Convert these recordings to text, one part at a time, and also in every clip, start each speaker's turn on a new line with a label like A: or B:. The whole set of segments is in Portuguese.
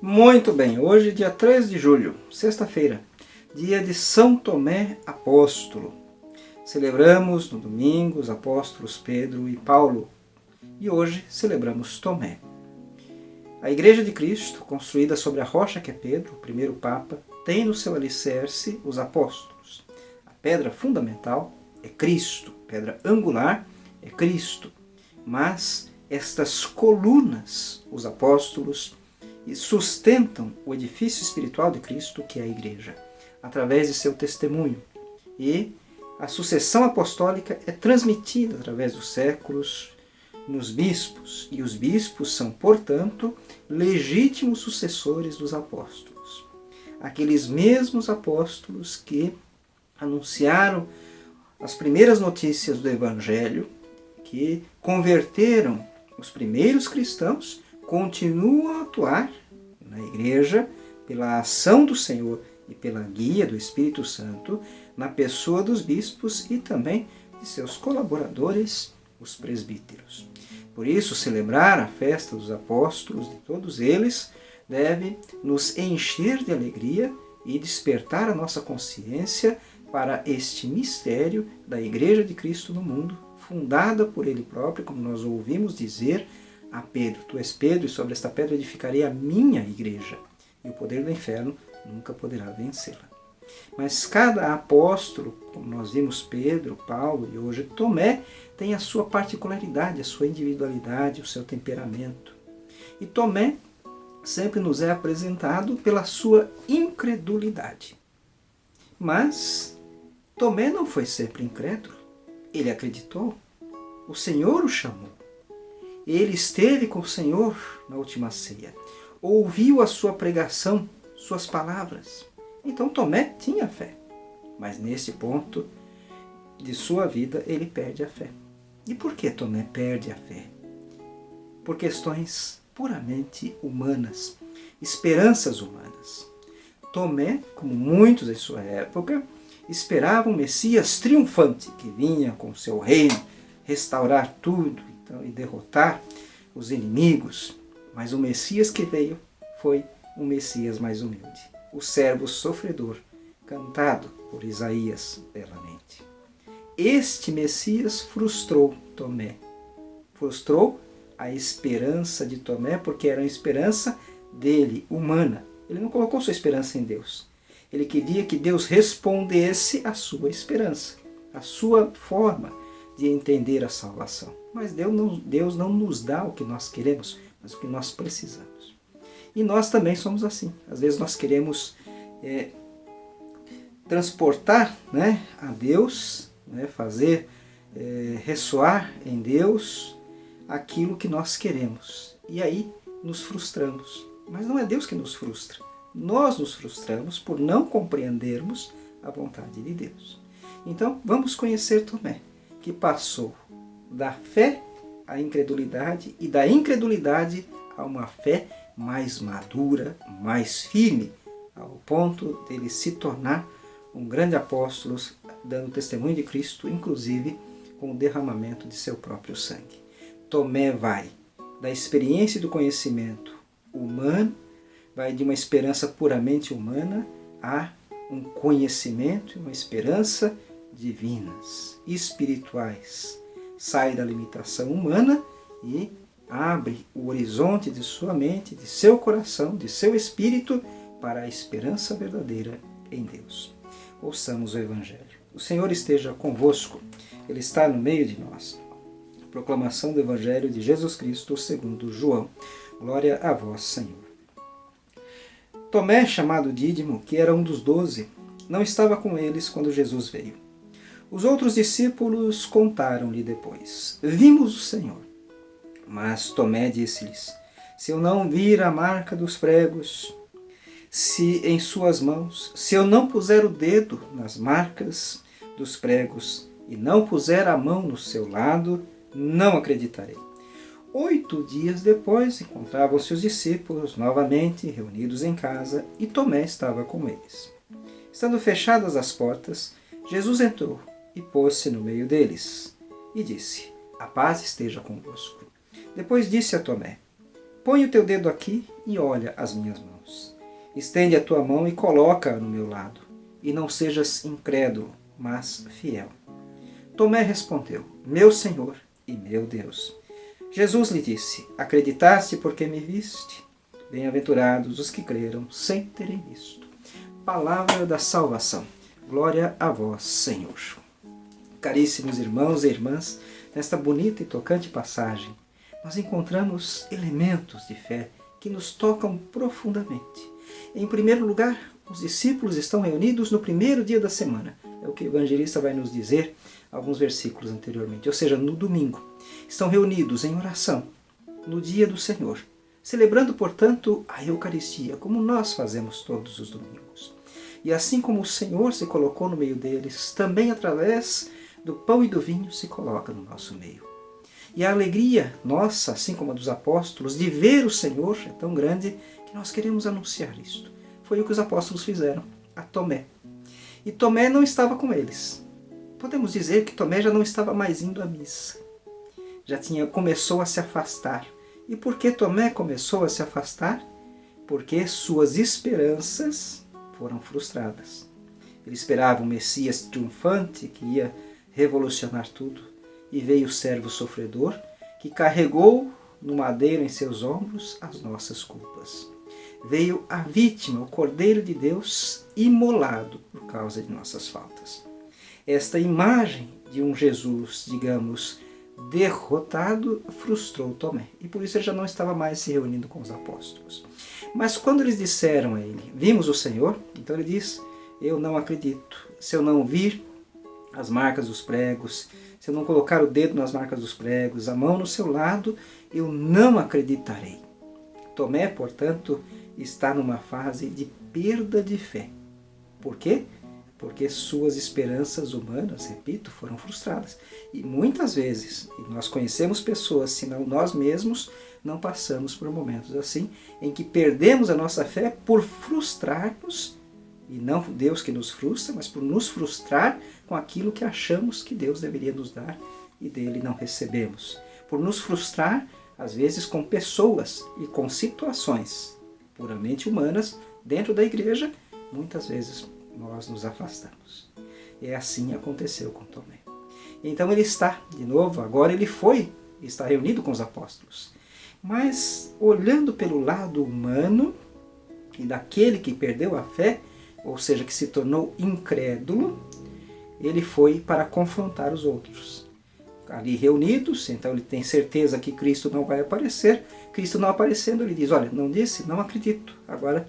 A: Muito bem, hoje dia 3 de julho, sexta-feira, dia de São Tomé Apóstolo. Celebramos no domingo os apóstolos Pedro e Paulo e hoje celebramos Tomé. A Igreja de Cristo, construída sobre a rocha que é Pedro, o primeiro Papa, tem no seu alicerce os apóstolos. A pedra fundamental é Cristo, pedra angular é Cristo, mas estas colunas, os apóstolos, sustentam o edifício espiritual de Cristo, que é a Igreja, através de seu testemunho. E a sucessão apostólica é transmitida através dos séculos nos bispos, e os bispos são, portanto, legítimos sucessores dos apóstolos. Aqueles mesmos apóstolos que anunciaram as primeiras notícias do Evangelho, que converteram os primeiros cristãos, continuam a atuar na Igreja pela ação do Senhor e pela guia do Espírito Santo na pessoa dos bispos e também de seus colaboradores, os presbíteros. Por isso, celebrar a festa dos apóstolos, de todos eles, deve nos encher de alegria e despertar a nossa consciência para este mistério da Igreja de Cristo no mundo, fundada por Ele próprio, como nós ouvimos dizer a Pedro: Tu és Pedro, e sobre esta pedra edificarei a minha igreja, e o poder do inferno nunca poderá vencê-la. Mas cada apóstolo, como nós vimos Pedro, Paulo e hoje Tomé, tem a sua particularidade, a sua individualidade, o seu temperamento. E Tomé sempre nos é apresentado pela sua incredulidade. Mas Tomé não foi sempre incrédulo. Ele acreditou. O Senhor o chamou. Ele esteve com o Senhor na última ceia. Ouviu a sua pregação, suas palavras. Então Tomé tinha fé. Mas nesse ponto de sua vida ele perde a fé. E por que Tomé perde a fé? Por questões puramente humanas, esperanças humanas. Tomé, como muitos em sua época, esperava um Messias triunfante que vinha com seu reino restaurar tudo e derrotar os inimigos. Mas o Messias que veio foi um Messias mais humilde, o servo sofredor, cantado por Isaías belamente. Este Messias frustrou Tomé. Frustrou a esperança de Tomé, porque era uma esperança dele, humana. Ele não colocou sua esperança em Deus. Ele queria que Deus respondesse à sua esperança, à sua forma de entender a salvação. Mas Deus não nos dá o que nós queremos, mas o que nós precisamos. E nós também somos assim. Às vezes nós queremos transportar, a Deus, fazer ressoar em Deus aquilo que nós queremos. E aí nos frustramos. Mas não é Deus que nos frustra. Nós nos frustramos por não compreendermos a vontade de Deus. Então vamos conhecer Tomé, que passou da fé à incredulidade e da incredulidade a uma fé mais madura, mais firme, ao ponto dele se tornar um grande apóstolo, dando testemunho de Cristo, inclusive com o derramamento de seu próprio sangue. Tomé vai da experiência e do conhecimento humano, vai de uma esperança puramente humana a um conhecimento e uma esperança divinas, espirituais. Sai da limitação humana e abre o horizonte de sua mente, de seu coração, de seu espírito para a esperança verdadeira em Deus. Ouçamos o Evangelho. O Senhor esteja convosco. Ele está no meio de nós. Proclamação do Evangelho de Jesus Cristo segundo João. Glória a vós, Senhor. Tomé, chamado Dídimo, que era um dos 12, não estava com eles quando Jesus veio. Os outros discípulos contaram-lhe depois: Vimos o Senhor. Mas Tomé disse-lhes: Se eu não vir a marca dos pregos, se em suas mãos, se eu não puser o dedo nas marcas dos pregos e não puser a mão no seu lado, não acreditarei. 8 dias depois, encontravam-se os discípulos novamente reunidos em casa e Tomé estava com eles. Estando fechadas as portas, Jesus entrou e pôs-se no meio deles, e disse: a paz esteja convosco. Depois disse a Tomé: põe o teu dedo aqui e olha as minhas mãos. Estende a tua mão e coloca-a no meu lado, e não sejas incrédulo, mas fiel. Tomé respondeu: meu Senhor e meu Deus. Jesus lhe disse: acreditaste porque me viste? Bem-aventurados os que creram sem terem visto. Palavra da salvação. Glória a vós, Senhor. Caríssimos irmãos e irmãs, nesta bonita e tocante passagem, nós encontramos elementos de fé que nos tocam profundamente. Em primeiro lugar, os discípulos estão reunidos no primeiro dia da semana. É o que o evangelista vai nos dizer alguns versículos anteriormente, ou seja, no domingo. Estão reunidos em oração, no dia do Senhor, celebrando, portanto, a Eucaristia, como nós fazemos todos os domingos. E assim como o Senhor se colocou no meio deles, também através do pão e do vinho se coloca no nosso meio. E a alegria nossa, assim como a dos apóstolos, de ver o Senhor é tão grande que nós queremos anunciar isto. Foi o que os apóstolos fizeram a Tomé. E Tomé não estava com eles. Podemos dizer que Tomé já não estava mais indo à missa. Começou a se afastar. E por que Tomé começou a se afastar? Porque suas esperanças foram frustradas. Ele esperava um Messias triunfante que ia revolucionar tudo. E veio o servo sofredor que carregou no madeiro em seus ombros as nossas culpas. Veio a vítima, o Cordeiro de Deus, imolado por causa de nossas faltas. Esta imagem de um Jesus, digamos, derrotado, frustrou Tomé. E por isso ele já não estava mais se reunindo com os apóstolos. Mas quando eles disseram a ele: vimos o Senhor, então ele diz: eu não acredito. Se eu não vir as marcas dos pregos, se eu não colocar o dedo nas marcas dos pregos, a mão no seu lado, eu não acreditarei. Tomé, portanto, está numa fase de perda de fé. Por quê? Porque suas esperanças humanas, repito, foram frustradas. E muitas vezes, e nós conhecemos pessoas, senão nós mesmos, não passamos por momentos assim, em que perdemos a nossa fé por frustrar-nos, e não Deus que nos frustra, mas por nos frustrar com aquilo que achamos que Deus deveria nos dar e dele não recebemos. Por nos frustrar, às vezes, com pessoas e com situações puramente humanas dentro da igreja, muitas vezes nós nos afastamos. E assim aconteceu com Tomé. Então ele está, de novo, agora ele está reunido com os apóstolos. Mas olhando pelo lado humano e daquele que perdeu a fé, ou seja, que se tornou incrédulo, ele foi para confrontar os outros. Ali reunidos, então ele tem certeza que Cristo não vai aparecer. Cristo não aparecendo, ele diz: olha, não disse? Não acredito. Agora,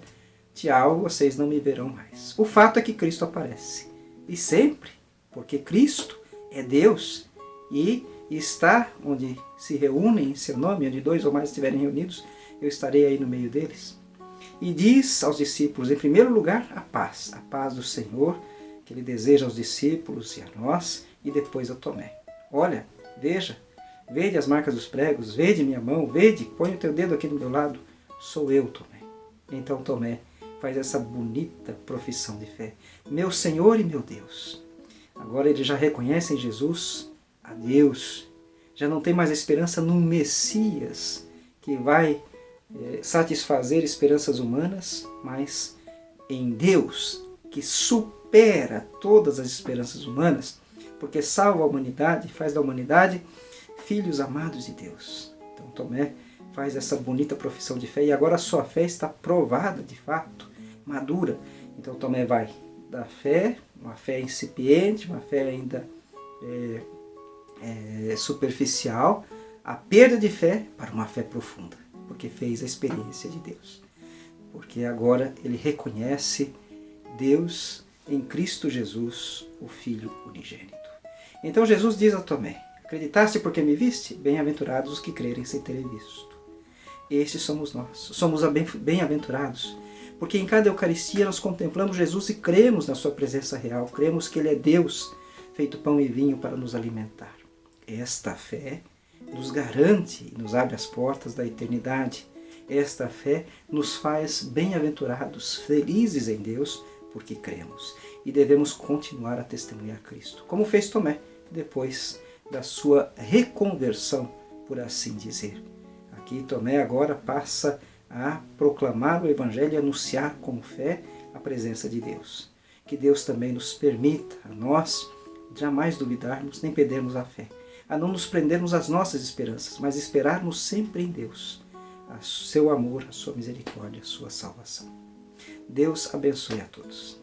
A: tchau, vocês não me verão mais. O fato é que Cristo aparece. E sempre, porque Cristo é Deus e está onde se reúnem em seu nome, onde dois ou mais estiverem reunidos, eu estarei aí no meio deles. E diz aos discípulos, em primeiro lugar, a paz do Senhor, que ele deseja aos discípulos e a nós, e depois a Tomé. Olha, veja, vede as marcas dos pregos, vede minha mão, vede, põe o teu dedo aqui do meu lado, sou eu, Tomé. Então Tomé faz essa bonita profissão de fé, meu Senhor e meu Deus. Agora ele já reconhece em Jesus a Deus, já não tem mais esperança num Messias que vai satisfazer esperanças humanas, mas em Deus, que supera todas as esperanças humanas, porque salva a humanidade, faz da humanidade filhos amados de Deus. Então Tomé faz essa bonita profissão de fé e agora a sua fé está provada de fato, madura. Então Tomé vai da fé, uma fé incipiente, uma fé ainda superficial, a perda de fé para uma fé profunda, porque fez a experiência de Deus. Porque agora ele reconhece Deus em Cristo Jesus, o Filho unigênito. Então Jesus diz a Tomé: acreditaste porque me viste? Bem-aventurados os que crerem sem terem visto. Estes somos nós, somos bem-aventurados, porque em cada Eucaristia nós contemplamos Jesus e cremos na sua presença real, cremos que ele é Deus, feito pão e vinho para nos alimentar. Esta fé nos garante e nos abre as portas da eternidade. Esta fé nos faz bem-aventurados, felizes em Deus, porque cremos. E devemos continuar a testemunhar Cristo, como fez Tomé, depois da sua reconversão, por assim dizer. Aqui Tomé agora passa a proclamar o Evangelho e anunciar com fé a presença de Deus. Que Deus também nos permita, a nós, jamais duvidarmos nem perdermos a fé, a não nos prendermos às nossas esperanças, mas esperarmos sempre em Deus, a seu amor, a sua misericórdia, a sua salvação. Deus abençoe a todos.